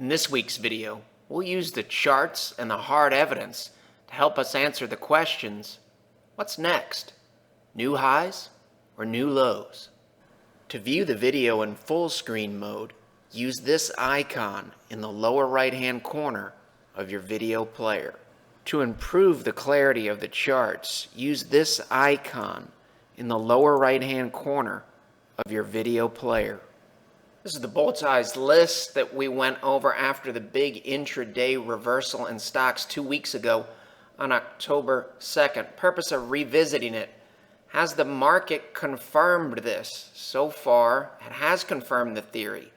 In this week's video, we'll use the charts and the hard evidence to help us answer the questions, what's next? New highs or new lows? To view the video in full screen mode, use this icon in the lower right-hand corner of your video player. To improve the clarity of the charts, use this icon in the lower right-hand corner of your video player. This is the bullseye list that we went over after the big intraday reversal in stocks 2 weeks ago on October 2nd. Purpose of revisiting it. Has the market confirmed this? So far, it has confirmed the theory.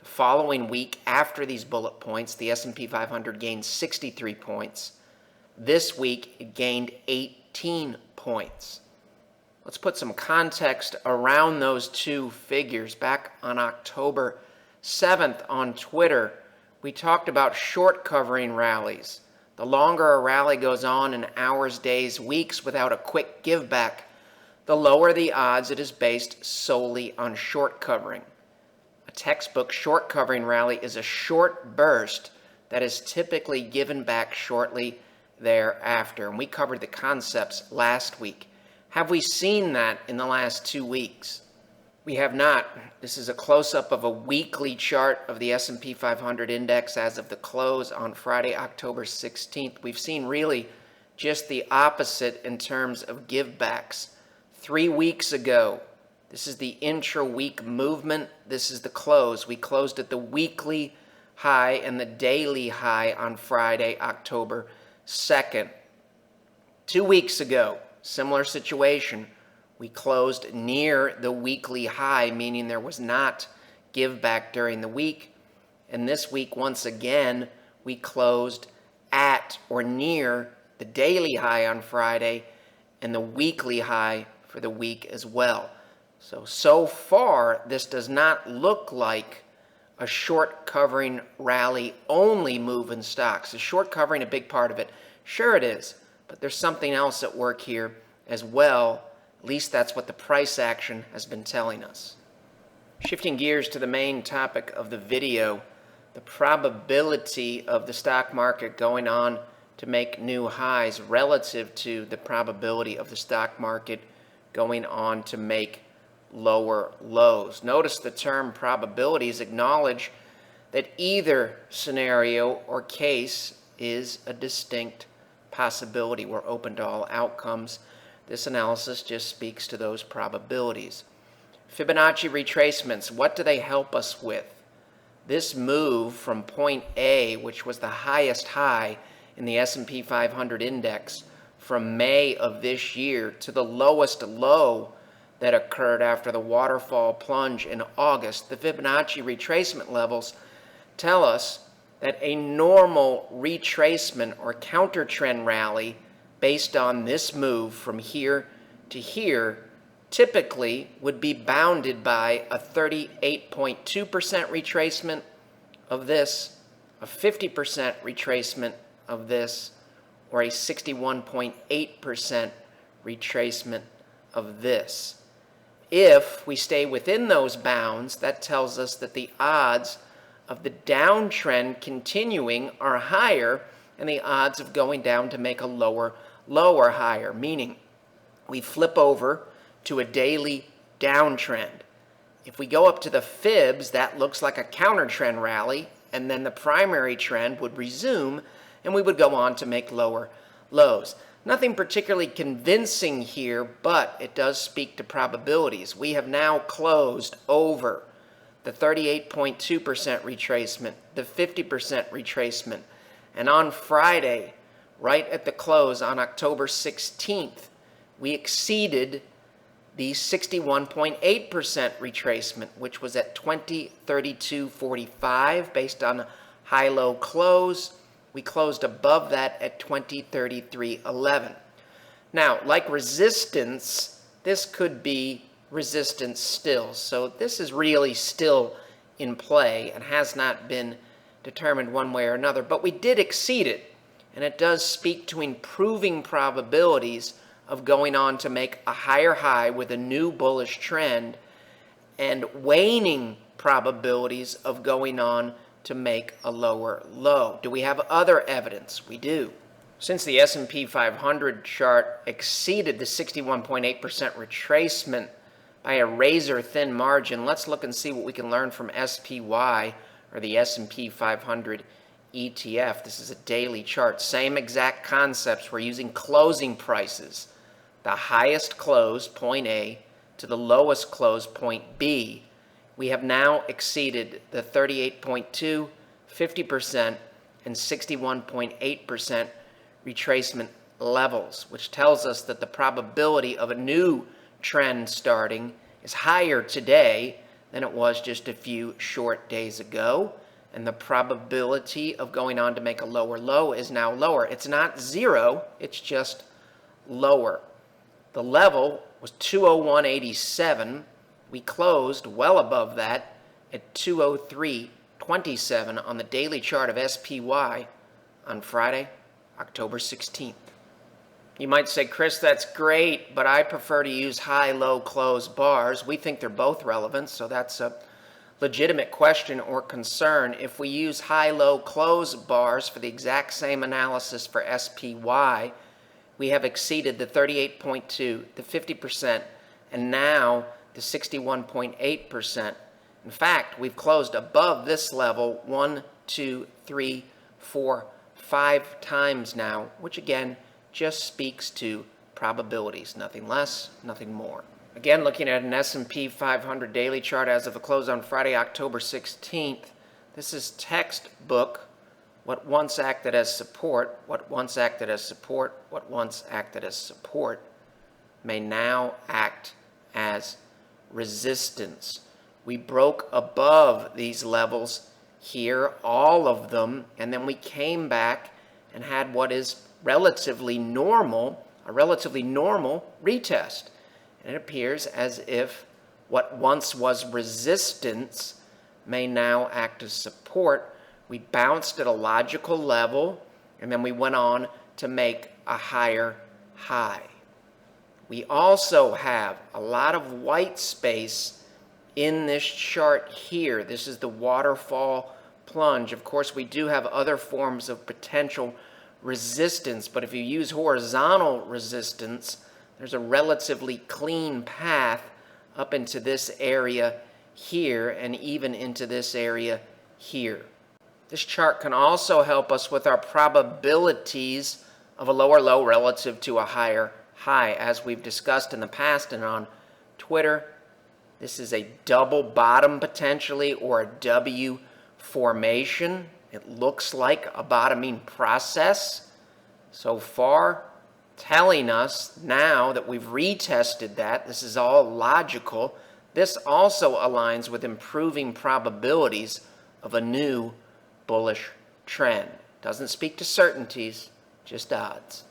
The following week after these bullet points, the S&P 500 gained 63 points. This week, it gained 18 points. Let's put some context around those two figures. Back on October 7th on Twitter, we talked about short covering rallies. The longer a rally goes on in hours, days, weeks without a quick give back, the lower the odds it is based solely on short covering. A textbook short covering rally is a short burst that is typically given back shortly thereafter. And we covered the concepts last week. Have we seen that in the last 2 weeks? We have not. This is a close-up of a weekly chart of the S&P 500 index as of the close on Friday, October 16th. We've seen really just the opposite in terms of givebacks. 3 weeks ago, this is the intra-week movement. This is the close. We closed at the weekly high and the daily high on Friday, October 2nd. 2 weeks ago, similar situation. We closed near the weekly high, meaning there was not give back during the week. And this week, once again, we closed at or near the daily high on Friday and the weekly high for the week as well. So far, this does not look like a short covering rally only move in stocks. Is short covering a big part of it? Sure it is. But there's something else at work here as well. At least that's what the price action has been telling us. Shifting gears to the main topic of the video, the probability of the stock market going on to make new highs relative to the probability of the stock market going on to make lower lows. Notice the term probabilities acknowledge that either scenario or case is a distinct possibility. We're open to all outcomes. This analysis just speaks to those probabilities. Fibonacci retracements, what do they help us with? This move from point A, which was the highest high in the S&P 500 index from May of this year, to the lowest low that occurred after the waterfall plunge in August, the Fibonacci retracement levels tell us that a normal retracement or counter trend rally based on this move from here to here typically would be bounded by a 38.2% retracement of this, a 50% retracement of this, or a 61.8% retracement of this. If we stay within those bounds, that tells us that the odds of the downtrend continuing are higher and the odds of going down to make a lower higher, meaning we flip over to a daily downtrend. If we go up to the fibs, that looks like a counter trend rally, and then the primary trend would resume and we would go on to make lower lows. Nothing particularly convincing here, but it does speak to probabilities. We have now closed over the 38.2% retracement, the 50% retracement, and on Friday, right at the close on October 16th, we exceeded the 61.8% retracement, which was at 2032.45 based on high-low close. We closed above that at 2033.11. Now, like resistance, this could be resistance still. So this is really still in play and has not been determined one way or another. But we did exceed it, and it does speak to improving probabilities of going on to make a higher high with a new bullish trend and waning probabilities of going on to make a lower low. Do we have other evidence? We do. Since the S&P 500 chart exceeded the 61.8% retracement by a razor-thin margin, let's look and see what we can learn from SPY, or the S&P 500 ETF. This is a daily chart. Same exact concepts. We're using closing prices. The highest close, point A, to the lowest close, point B. We have now exceeded the 38.2%, 50%, and 61.8% retracement levels, which tells us that the probability of a new trend starting is higher today than it was just a few short days ago, and the probability of going on to make a lower low is now lower. It's not zero, it's just lower. The level was 201.87. We closed well above that at 203.27 on the daily chart of SPY on Friday, October 16th. You might say, Chris, that's great, but I prefer to use high-low close bars. We think they're both relevant, so that's a legitimate question or concern. If we use high-low close bars for the exact same analysis for SPY, we have exceeded the 38.2, the 50%, and now the 61.8%. In fact, we've closed above this level 1, 2, 3, 4, 5 times now, which again just speaks to probabilities, nothing less, nothing more. Again, looking at an S&P 500 daily chart as of the close on Friday, October 16th, this is textbook. What once acted as support, what once acted as support, what once acted as support may now act as resistance. We broke above these levels here, all of them, and then we came back and had what is relatively normal, a relatively normal retest. And it appears as if what once was resistance may now act as support. We bounced at a logical level, and then we went on to make a higher high. We also have a lot of white space in this chart here. This is the waterfall plunge. Of course, we do have other forms of potential resistance, but if you use horizontal resistance, there's a relatively clean path up into this area here and even into this area here. This chart can also help us with our probabilities of a lower low relative to a higher high. As we've discussed in the past and on Twitter, this is a double bottom potentially, or a W formation. It looks like a bottoming process so far, telling us now that we've retested that. This is all logical. This also aligns with improving probabilities of a new bullish trend. Doesn't speak to certainties, just odds.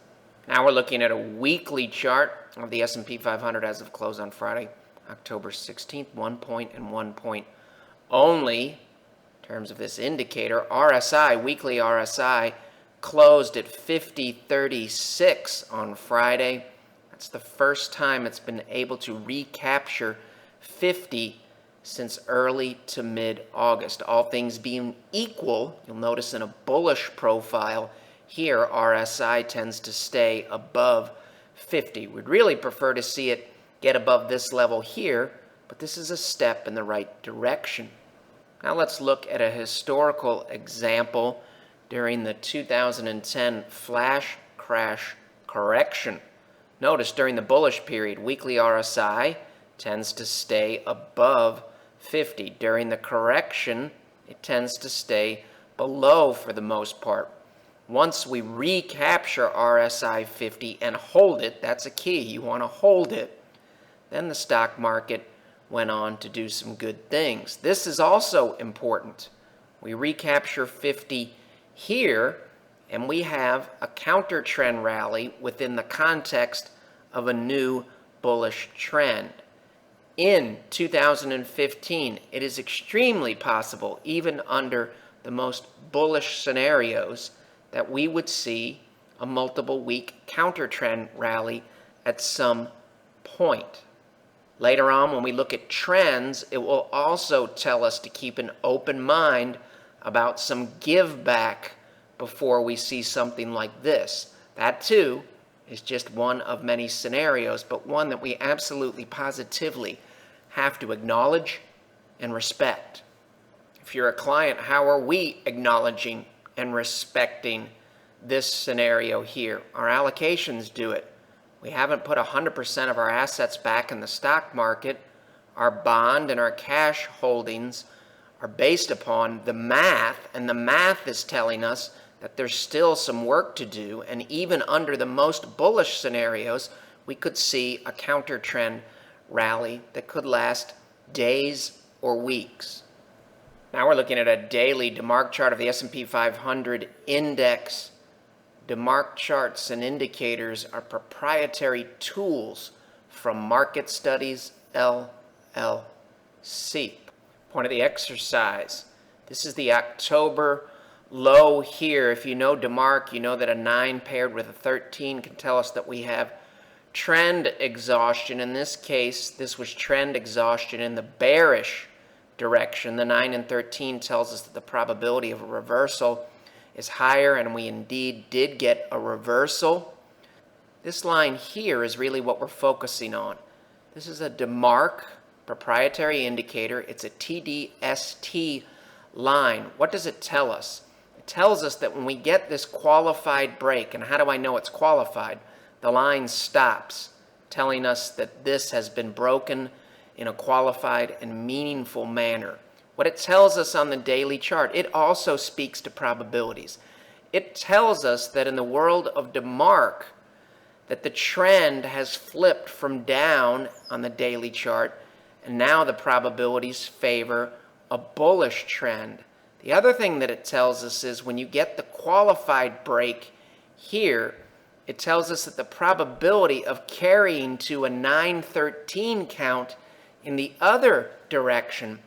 Now we're looking at a weekly chart of the S&P 500 as of close on Friday, October 16th. 1 point and 1 point only. In terms of this indicator, RSI, weekly RSI, closed at 50.36 on Friday. That's the first time it's been able to recapture 50 since early to mid-August. All things being equal, you'll notice in a bullish profile here, RSI tends to stay above 50. We'd really prefer to see it get above this level here, but this is a step in the right direction. Now let's look at a historical example during the 2010 flash crash correction. Notice during the bullish period, weekly RSI tends to stay above 50. During the correction, it tends to stay below for the most part. Once we recapture RSI 50 and hold it, that's a key, you want to hold it, then the stock market went on to do some good things. This is also important. We recapture 50 here, and we have a counter trend rally within the context of a new bullish trend. In 2015, it is extremely possible, even under the most bullish scenarios, that we would see a multiple week counter trend rally at some point. Later on, when we look at trends, it will also tell us to keep an open mind about some give back before we see something like this. That too is just one of many scenarios, but one that we absolutely positively have to acknowledge and respect. If you're a client, how are we acknowledging and respecting this scenario here? Our allocations do it. We haven't put 100% of our assets back in the stock market. Our bond and our cash holdings are based upon the math, and the math is telling us that there's still some work to do, and even under the most bullish scenarios, we could see a counter trend rally that could last days or weeks. Now we're looking at a daily DeMark chart of the S&P 500 index. DeMark charts and indicators are proprietary tools from Market Studies LLC. Point of the exercise. This is the October low here. If you know DeMark, you know that a 9 paired with a 13 can tell us that we have trend exhaustion. In this case, this was trend exhaustion in the bearish direction. The 9 and 13 tells us that the probability of a reversal is higher, and we indeed did get a reversal. This line here is really what we're focusing on. This is a DeMark proprietary indicator. It's a TDST line. What does it tell us? It tells us that when we get this qualified break, and how do I know it's qualified? The line stops, telling us that this has been broken in a qualified and meaningful manner. What it tells us on the daily chart, it also speaks to probabilities. It tells us that in the world of DeMark, that the trend has flipped from down on the daily chart, and now the probabilities favor a bullish trend. The other thing that it tells us is when you get the qualified break here, it tells us that the probability of carrying to a 913 count in the other direction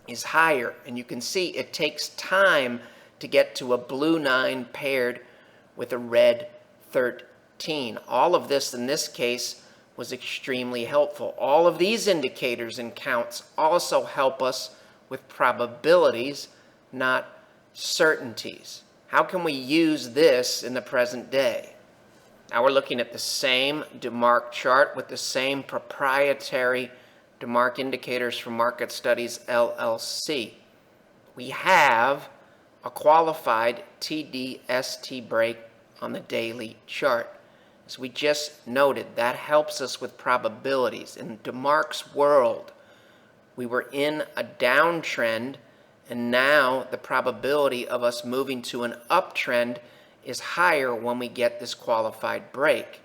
is higher. And you can see it takes time to get to a blue 9 paired with a red 13. All of this in this case was extremely helpful. All of these indicators and counts also help us with probabilities, not certainties. How can we use this in the present day? Now we're looking at the same DeMark chart with the same proprietary DeMark indicators from Market Studies LLC. We have a qualified TDST break on the daily chart. As we just noted, that helps us with probabilities. In DeMark's world, we were in a downtrend, and now the probability of us moving to an uptrend is higher when we get this qualified break.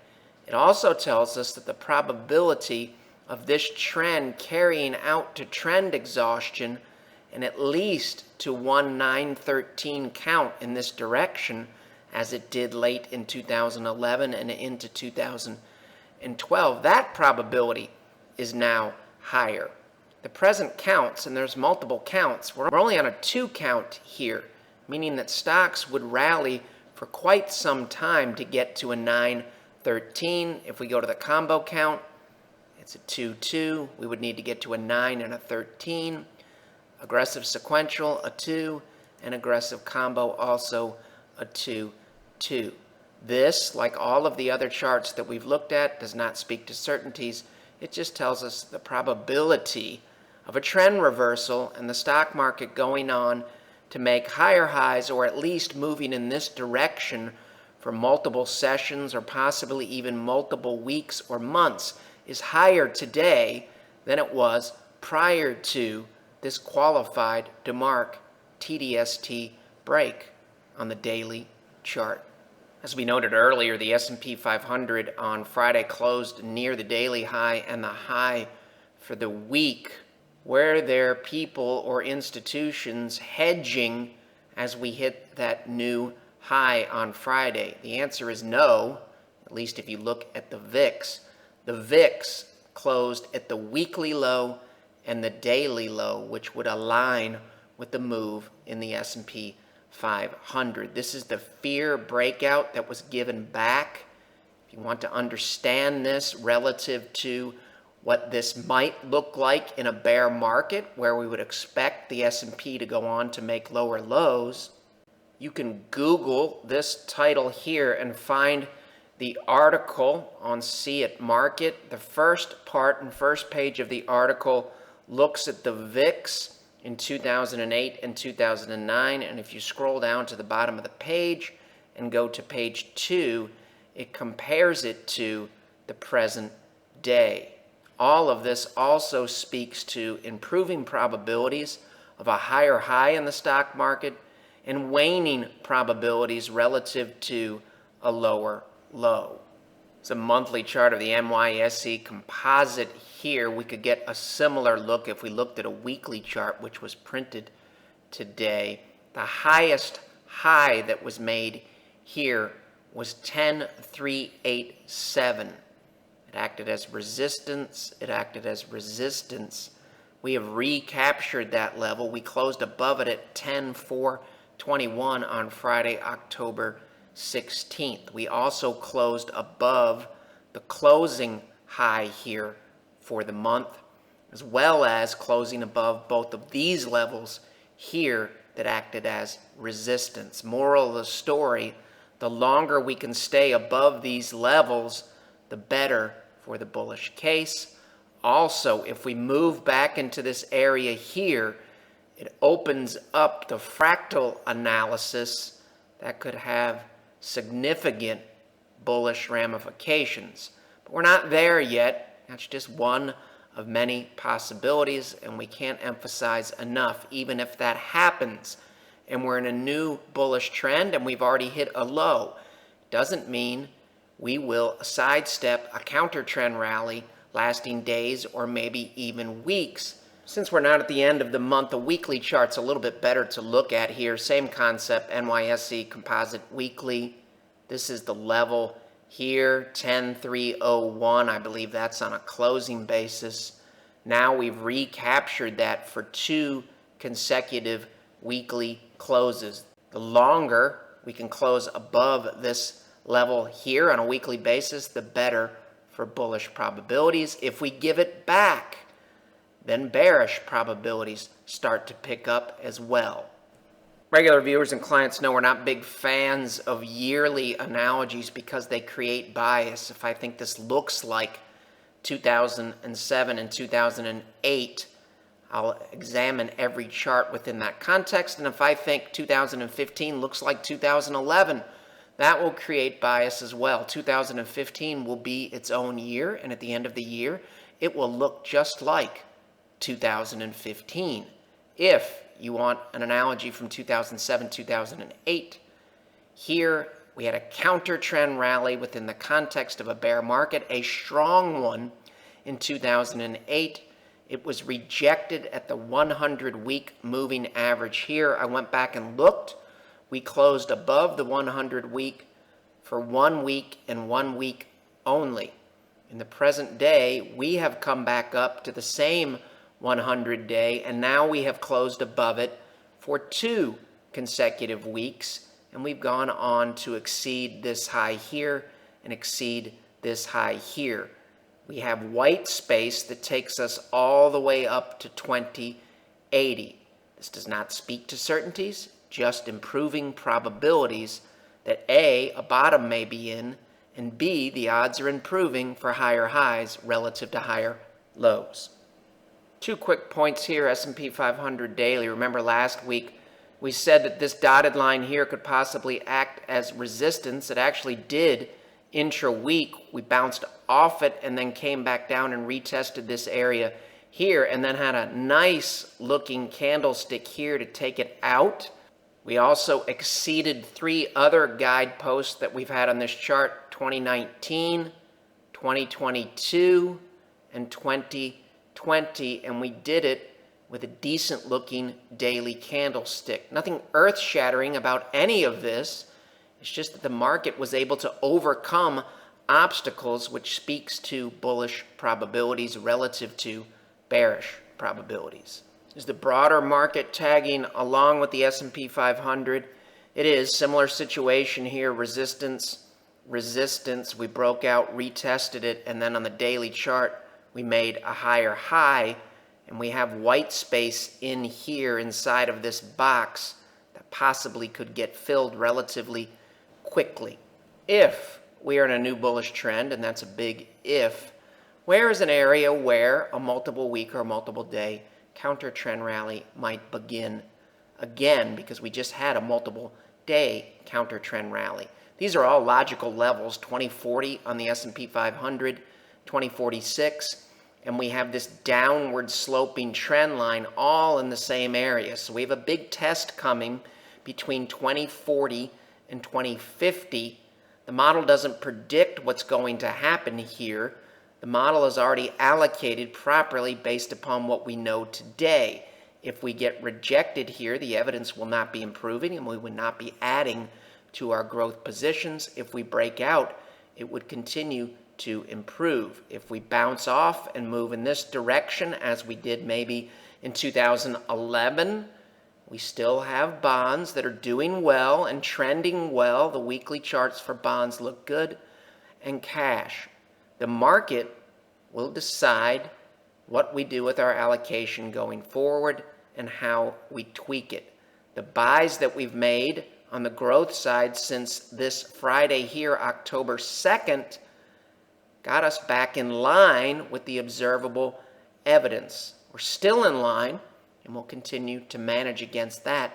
It also tells us that the probability of this trend carrying out to trend exhaustion and at least to 1913 count in this direction, as it did late in 2011 and into 2012, that probability is now higher. The present counts, and there's multiple counts, we're only on a 2 count here, meaning that stocks would rally for quite some time to get to a 913. If we go to the combo count, it's a 2-2. We would need to get to a 9 and a 13. Aggressive sequential, a 2, and aggressive combo also a 2-2. This, like all of the other charts that we've looked at, does not speak to certainties. It just tells us the probability of a trend reversal and the stock market going on to make higher highs, or at least moving in this direction for multiple sessions or possibly even multiple weeks or months, is higher today than it was prior to this qualified DeMark TDST break on the daily chart. As we noted earlier, the S&P 500 on Friday closed near the daily high and the high for the week. Were there people or institutions hedging as we hit that new high on Friday? The answer is no, at least if you look at the VIX. The VIX closed at the weekly low and the daily low, which would align with the move in the S&P 500. This is the fear breakout that was given back. If you want to understand this relative to what this might look like in a bear market where we would expect the S&P to go on to make lower lows, you can Google this title here and find the article on See It Market. The first part and first page of the article looks at the VIX in 2008 and 2009, and if you scroll down to the bottom of the page and go to page 2, it compares it to the present day. All of this also speaks to improving probabilities of a higher high in the stock market and waning probabilities relative to a lower low. It's a monthly chart of the NYSE composite here. We could get a similar look if we looked at a weekly chart, which was printed today. The highest high that was made here was 10,387. It acted as resistance. It acted as resistance. We have recaptured that level. We closed above it at 10,421 on Friday, October 16th. We also closed above the closing high here for the month, as well as closing above both of these levels here that acted as resistance. Moral of the story, the longer we can stay above these levels, the better for the bullish case. Also, if we move back into this area here, it opens up the fractal analysis that could have significant bullish ramifications. But we're not there yet. That's just one of many possibilities, and we can't emphasize enough, even if that happens and we're in a new bullish trend and we've already hit a low, doesn't mean we will sidestep a counter trend rally lasting days or maybe even weeks. Since we're not at the end of the month, a weekly chart's a little bit better to look at here. Same concept, NYSE Composite Weekly. This is the level here, 10,301. I believe that's on a closing basis. Now we've recaptured that for 2 consecutive weekly closes. The longer we can close above this level here on a weekly basis, the better for bullish probabilities. If we give it back, then bearish probabilities start to pick up as well. Regular viewers and clients know we're not big fans of yearly analogies because they create bias. If I think this looks like 2007 and 2008, I'll examine every chart within that context. And if I think 2015 looks like 2011, that will create bias as well. 2015 will be its own year, and at the end of the year, it will look just like 2015. If you want an analogy from 2007, 2008, here we had a counter trend rally within the context of a bear market, a strong one in 2008. It was rejected at the 100-week moving average here. I went back and looked. We closed above the 100-week for 1 week and 1 week only. In the present day, we have come back up to the same 100-day, and now we have closed above it for 2 consecutive weeks, and we've gone on to exceed this high here and exceed this high here. We have white space that takes us all the way up to 2080. This does not speak to certainties, just improving probabilities that A, a bottom may be in, and B, the odds are improving for higher highs relative to higher lows. 2 quick points here, S&P 500 daily. Remember last week we said that this dotted line here could possibly act as resistance. It actually did intra-week. We bounced off it and then came back down and retested this area here and then had a nice looking candlestick here to take it out. We also exceeded 3 other guideposts that we've had on this chart, 2019, 2022, and 2020, and we did it with a decent looking daily candlestick. Nothing earth-shattering about any of this. It's just that the market was able to overcome obstacles, which speaks to bullish probabilities relative to bearish probabilities. Is the broader market tagging along with the S&P 500? It is. Similar situation here, resistance, resistance. We broke out, retested it, and then on the daily chart, we made a higher high, and we have white space in here inside of this box that possibly could get filled relatively quickly. If we are in a new bullish trend, and that's a big if, where is an area where a multiple week or multiple day counter trend rally might begin again, because we just had a multiple day counter trend rally. These are all logical levels, 2040 on the S&P 500, 2046, and we have this downward sloping trend line all in the same area. So we have a big test coming between 2040 and 2050. The model doesn't predict what's going to happen here. The model is already allocated properly based upon what we know today. If we get rejected here, the evidence will not be improving and we would not be adding to our growth positions. If we break out, it would continue to improve. If we bounce off and move in this direction, as we did maybe in 2011, we still have bonds that are doing well and trending well. The weekly charts for bonds look good, and cash. The market will decide what we do with our allocation going forward and how we tweak it. The buys that we've made on the growth side since this Friday here, October 2nd, got us back in line with the observable evidence. We're still in line, and we'll continue to manage against that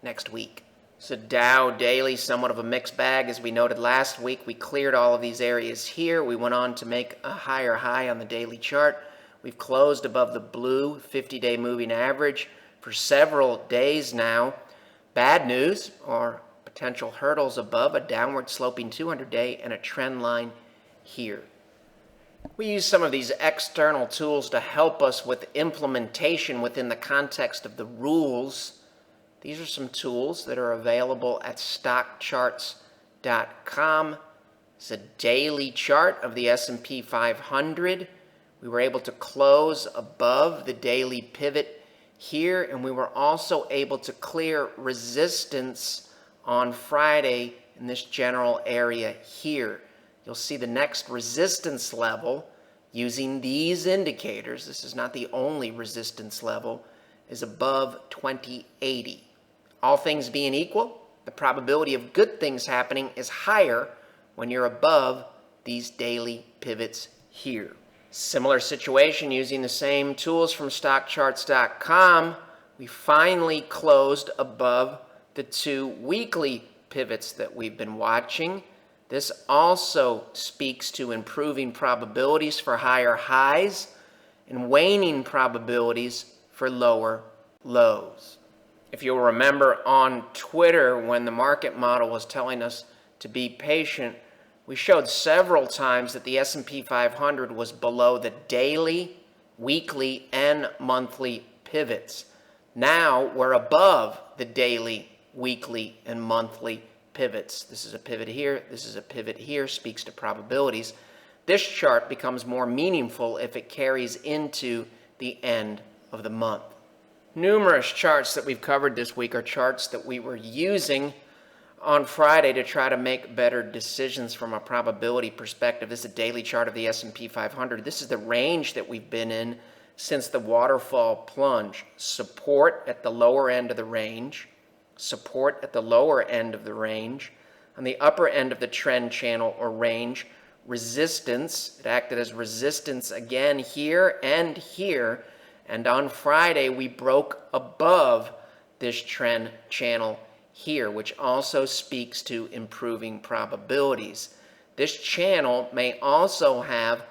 next week. So Dow daily, somewhat of a mixed bag. As we noted last week, we cleared all of these areas here. We went on to make a higher high on the daily chart. We've closed above the blue 50-day moving average for several days now. Bad news, or potential hurdles above a downward sloping 200-day and a trend line here. We use some of these external tools to help us with implementation within the context of the rules. These are some tools that are available at stockcharts.com. It's a daily chart of the S&P 500. We were able to close above the daily pivot here, and we were also able to clear resistance on Friday in this general area here. You'll see the next resistance level using these indicators, this is not the only resistance level, is above 2080. All things being equal, the probability of good things happening is higher when you're above these daily pivots here. Similar situation using the same tools from stockcharts.com. We finally closed above the 2 weekly pivots that we've been watching. This also speaks to improving probabilities for higher highs and waning probabilities for lower lows. If you'll remember on Twitter, when the market model was telling us to be patient, we showed several times that the S&P 500 was below the daily, weekly, and monthly pivots. Now we're above the daily, weekly, and monthly pivots. This is a pivot here, this is a pivot here, speaks to probabilities. This chart becomes more meaningful if it carries into the end of the month. Numerous charts that we've covered this week are charts that we were using on Friday to try to make better decisions from a probability perspective. This is a daily chart of the S&P 500. This is the range that we've been in since the waterfall plunge. Support at the lower end of the range, support at the lower end of the range. On the upper end of the trend channel or range, resistance. It acted as resistance again here and here. And on Friday, we broke above this trend channel here, which also speaks to improving probabilities. This channel may also have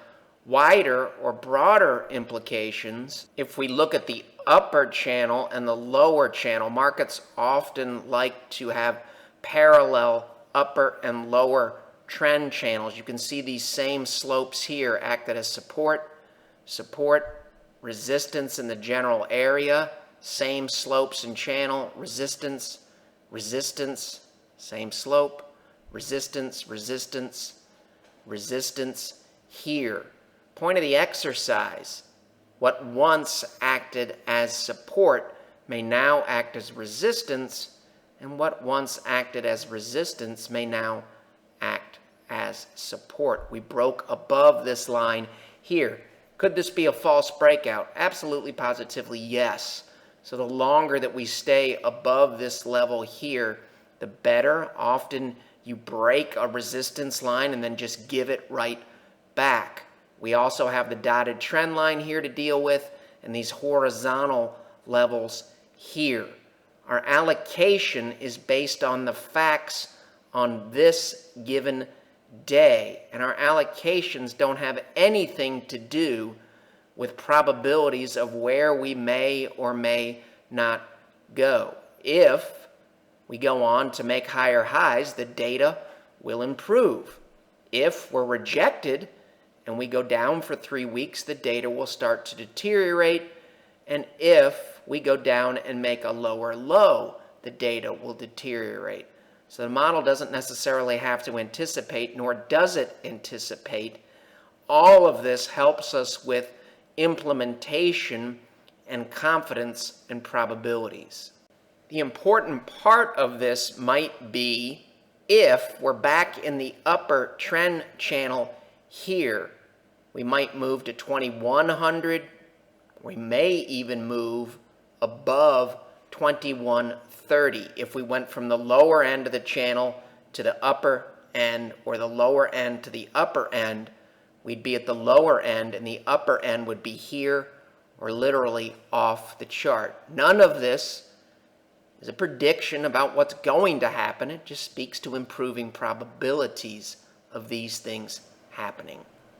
wider or broader implications. If we look at the upper channel and the lower channel, markets often like to have parallel upper and lower trend channels. You can see these same slopes here acted as support, resistance in the general area, same slopes and channel, resistance, same slope, resistance, here. Point of the exercise, what once acted as support may now act as resistance, and what once acted as resistance may now act as support. We broke above this line here. Could this be a false breakout? Absolutely, positively, yes. So the longer that we stay above this level here, the better. Often you break a resistance line and then just give it right back. We also have the dotted trend line here to deal with and these horizontal levels here. Our allocation is based on the facts on this given day, and our allocations don't have anything to do with probabilities of where we may or may not go. If we go on to make higher highs, the data will improve. If we're rejected and we go down for 3 weeks, the data will start to deteriorate. And if we go down and make a lower low, the data will deteriorate. So the model doesn't necessarily have to anticipate, nor does it anticipate. All of this helps us with implementation and confidence and probabilities. The important part of this might be if we're back in the upper trend channel here, we might move to 2100. We may even move above 2130 if we went from the lower end of the channel to the upper end, or the lower end to the upper end. We'd be at the lower end and the upper end would be here or literally off the chart. None of this is a prediction about what's going to happen. It just speaks to improving probabilities of these things happening.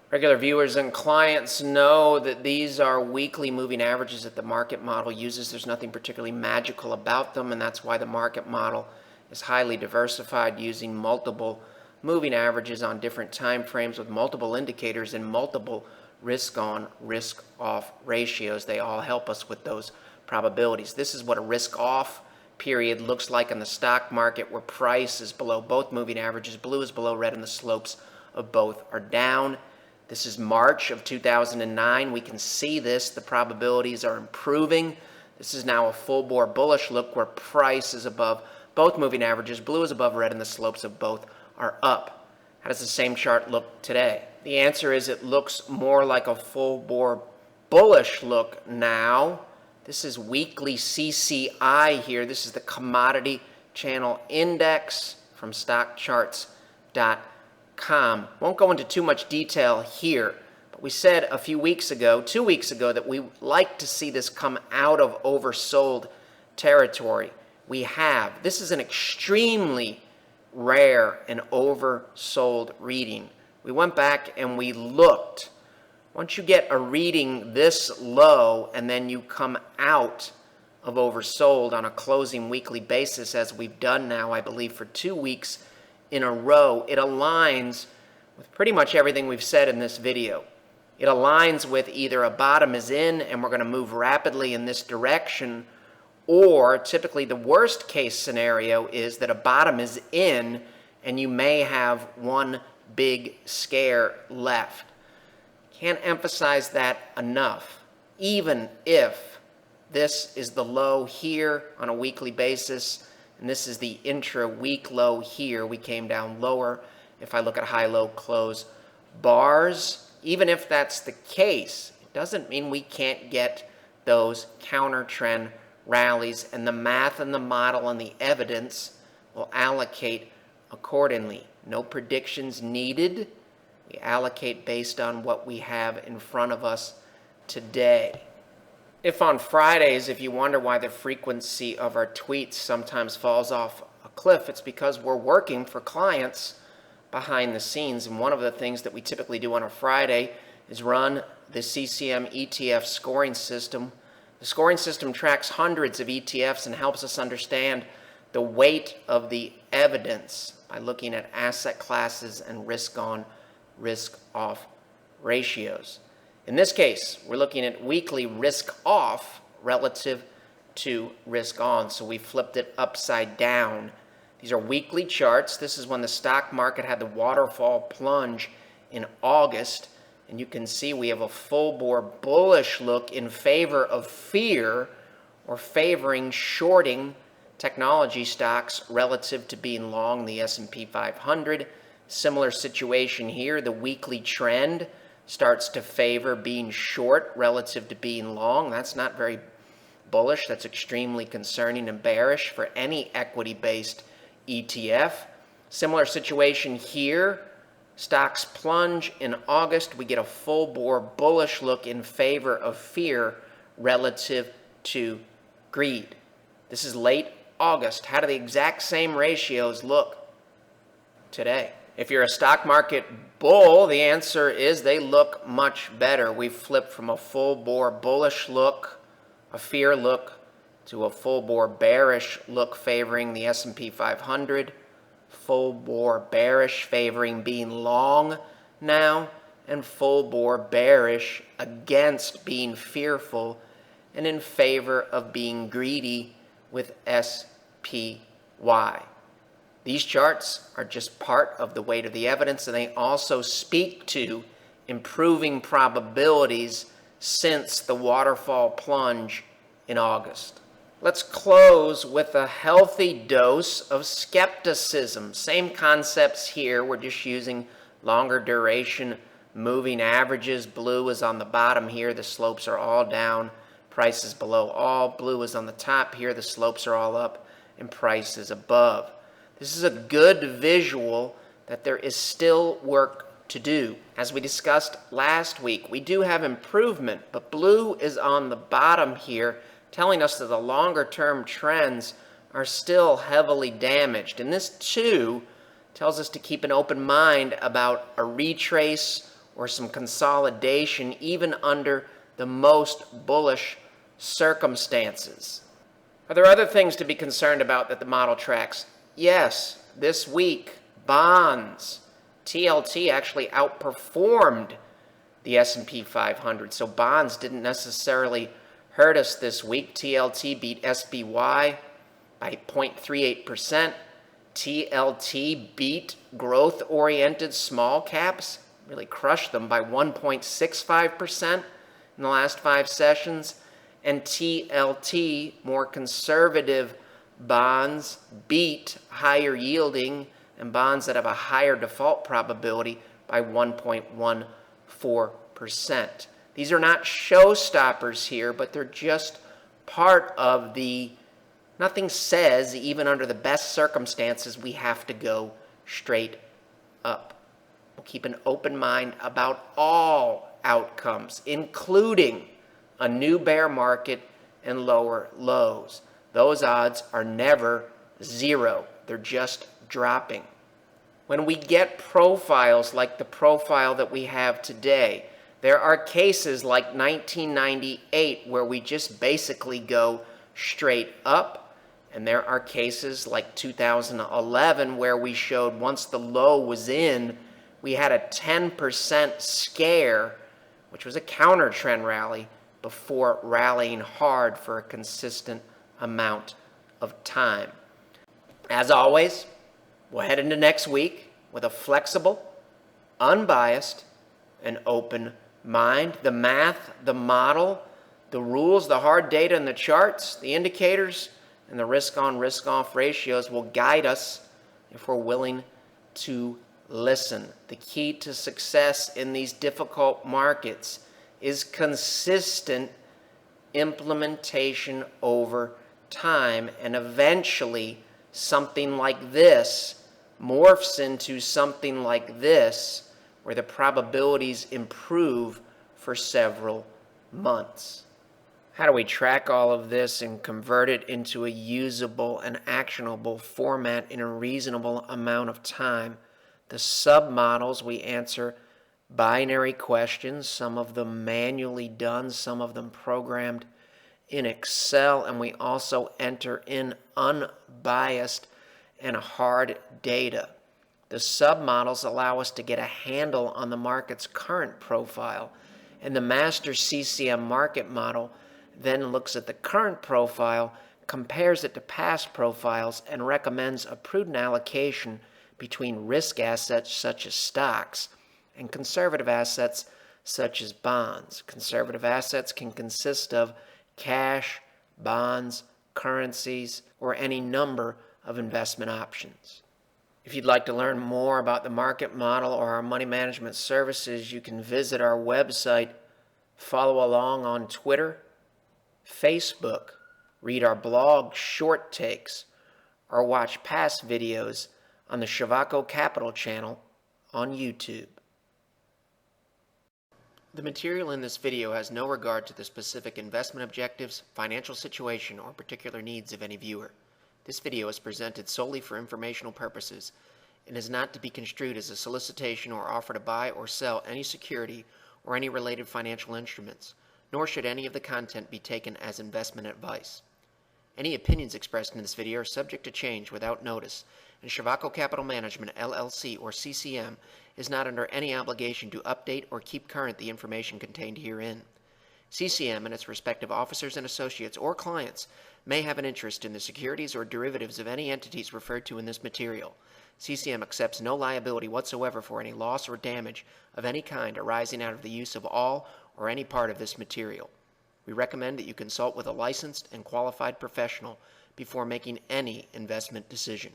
Regular viewers and clients know that these are weekly moving averages that the market model uses. There's nothing particularly magical about them, and that's why the market model is highly diversified, using multiple moving averages on different time frames with multiple indicators and multiple risk-on, risk-off ratios. They all help us with those probabilities. This is what a risk-off period looks like in the stock market, where price is below both moving averages, blue is below red, and the slopes of both are down. This is March of 2009. We can see this. The probabilities are improving. This is now a full-bore bullish look where price is above both moving averages, blue is above red, and the slopes of both are up. How does the same chart look today? The answer is it looks more like a full-bore bullish look now. This is weekly CCI here. This is the Commodity Channel Index from StockCharts.com. Won't go into too much detail here, but we said a few weeks ago, 2 weeks ago, that we like to see this come out of oversold territory. We have. This is an extremely rare and oversold reading. We went back and we looked. Once you get a reading this low and then you come out of oversold on a closing weekly basis, as we've done now, I believe, for 2 weeks in a row, it aligns with pretty much everything we've said in this video. It aligns with either a bottom is in and we're going to move rapidly in this direction, or typically the worst case scenario is that a bottom is in and you may have one big scare left. Can't emphasize that enough. Even if this is the low here on a weekly basis, and this is the intra-week low here, we came down lower. If I look at high-low close bars, even if that's the case, it doesn't mean we can't get those counter-trend rallies, and the math and the model and the evidence will allocate accordingly. No predictions needed. We allocate based on what we have in front of us today. If on Fridays, if you wonder why the frequency of our tweets sometimes falls off a cliff, it's because we're working for clients behind the scenes. And one of the things that we typically do on a Friday is run the CCM ETF scoring system. The scoring system tracks hundreds of ETFs and helps us understand the weight of the evidence by looking at asset classes and risk-on, risk-off ratios. In this case, we're looking at weekly risk-off relative to risk-on, so we flipped it upside down. These are weekly charts. This is when the stock market had the waterfall plunge in August, and you can see we have a full-bore bullish look in favor of fear, or favoring shorting technology stocks relative to being long the S&P 500. Similar situation here, the weekly trend. starts to favor being short relative to being long. That's not very bullish. That's extremely concerning and bearish for any equity-based ETF. Similar situation here. Stocks plunge in August. We get a full-bore bullish look in favor of fear relative to greed. This is late August. How do the exact same ratios look today? If you're a stock market bull, the answer is they look much better. We've flipped from a full-bore bullish look, a fear look, to a full-bore bearish look favoring the S&P 500, full-bore bearish favoring being long now, and full-bore bearish against being fearful and in favor of being greedy with SPY. These charts are just part of the weight of the evidence, and they also speak to improving probabilities since the waterfall plunge in August. Let's close with a healthy dose of skepticism. Same concepts here. We're just using longer duration moving averages. Blue is on the bottom here. The slopes are all down. Price is below all. Blue is on the top here. The slopes are all up, and price is above. This is a good visual that there is still work to do. As we discussed last week, we do have improvement, but blue is on the bottom here, telling us that the longer-term trends are still heavily damaged. And this, too, tells us to keep an open mind about a retrace or some consolidation, even under the most bullish circumstances. Are there other things to be concerned about that the model tracks? Yes, this week, bonds, TLT actually outperformed the S&P 500. So bonds didn't necessarily hurt us this week. TLT beat SPY by 0.38%. TLT beat growth-oriented small caps, really crushed them by 1.65% in the last 5 sessions. And TLT, more conservative bonds, beat higher yielding and bonds that have a higher default probability by 1.14%. These are not showstoppers here, but they're just part of the, nothing says, even under the best circumstances, we have to go straight up. We'll keep an open mind about all outcomes, including a new bear market and lower lows. Those odds are never zero. They're just dropping. When we get profiles like the profile that we have today, there are cases like 1998 where we just basically go straight up, and there are cases like 2011 where we showed once the low was in, we had a 10% scare, which was a counter trend rally, before rallying hard for a consistent amount of time. As always, we'll head into next week with a flexible, unbiased, and open mind. The math, the model, the rules, the hard data and the charts, the indicators, and the risk-on, risk-off ratios will guide us if we're willing to listen. The key to success in these difficult markets is consistent implementation over time, and eventually something like this morphs into something like this, where the probabilities improve for several months. How do we track all of this and convert it into a usable and actionable format in a reasonable amount of time? The submodels, we answer binary questions, some of them manually done, some of them programmed in Excel, and we also enter in unbiased and hard data. The submodels allow us to get a handle on the market's current profile, and the master CCM market model then looks at the current profile, compares it to past profiles, and recommends a prudent allocation between risk assets such as stocks and conservative assets such as bonds. Conservative assets can consist of cash, bonds, currencies, or any number of investment options. If you'd like to learn more about the market model or our money management services, you can visit our website, follow along on Twitter, Facebook, read our blog Short Takes, or watch past videos on the Shavaco Capital channel on YouTube. The material in this video has no regard to the specific investment objectives, financial situation, or particular needs of any viewer. This video is presented solely for informational purposes and is not to be construed as a solicitation or offer to buy or sell any security or any related financial instruments, nor should any of the content be taken as investment advice. Any opinions expressed in this video are subject to change without notice, and Shavaco Capital Management, LLC, or CCM, is not under any obligation to update or keep current the information contained herein. CCM and its respective officers and associates or clients may have an interest in the securities or derivatives of any entities referred to in this material. CCM accepts no liability whatsoever for any loss or damage of any kind arising out of the use of all or any part of this material. We recommend that you consult with a licensed and qualified professional before making any investment decision.